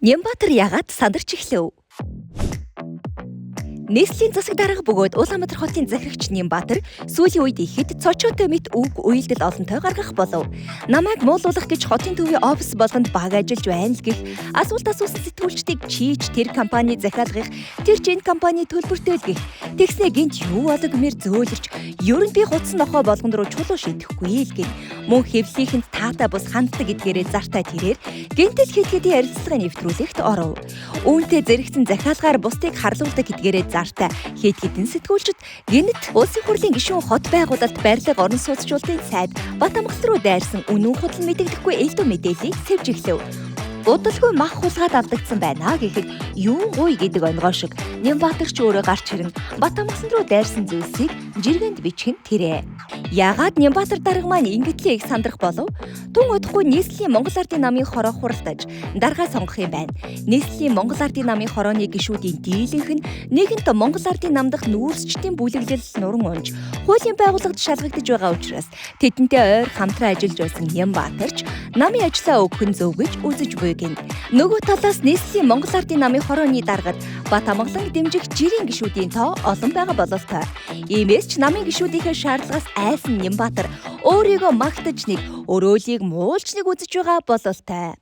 Нямбатар яагаад сандарч эхлэв? Нийслэлийн засаг дарга бөгөөд Улаанбаатар хотын захирагч Нямбатар сүүлийн үед ихэд цочоотой мэт үг уйлдэл олонтой гаргах болов. Намайг муулуулах гэж хотын төвийн офис болгонд баг ажиллаж байна л гэх асуулт асуусан сэтгүүлчдийг чийж тэр компани захиалгах, тэр ч энэ компани төлбөртэй л гэх. Тэгснэ гинт юу болог мэр зөөлөрч ерөн би гутсан нохой болгонд руу чулуу шидэхгүй л гин. Мөн хэвлийнхэнд таатай бус ханддаг гэдгээрээ зартаа тэрээр гинтэл хэд ярилцлагыг нэвтрүүлэхт оров. Үүнтэй зэрэгцэн захиалгаар бусдыг харлуулдаг гэдгээрээ зартай хэд хэдэн сэтгүүлчид гинт улсын хурлын гишүүн хот байгуулалт барилга орон сууцчлалтын сайд Батамгалт руу дайрсан үнэн худал мэдэгдэхгүй элдв мэдээллийг сэвж эхлэв. Удалгүй мах хулгаад алдагдсан байна гэхэд юу гуй гэдэг онгоо шиг Нямбатар ч өөрөө гарч ирэн Батамгалт руу дайрсан зүйлсийг жиргэнд бичих нь тэрэ. Яагаад Нямбатар дарга маань ингэтлээ их сандрах болов? Тун удахгүй нийслэлийн Монгол Ардын намын хороо хуралдаж даргаа сонгох юм байна. Нийслэлийн Монгол Ардын намын хорооны гишүүдийн дийлэнх нь нэгэнт Монгол Ардын намдах нүүрсчдийн бүлэглэл нуран унж хуулийн байгууллагад шалгагдж байгаа учраас тэдэнтэй ойр хамтран ажиллаж байсан Нямбатарч намын ажлаа өгөх нь зөв гэж үзэж буй гин. Нөгөө талаас нийслэлийн Монгол Ардын намын хорооны даргад Батамгалан дэмжих жирийн гишүүдийн тоо олон байгаа бололтой. Иймээс ч намын гишүүдийнхээ шаардлагаас айсан Нямбатар өөрийгөө магтаж нэг өрөөлийг муулж нэг үзэж байгаа бололтой.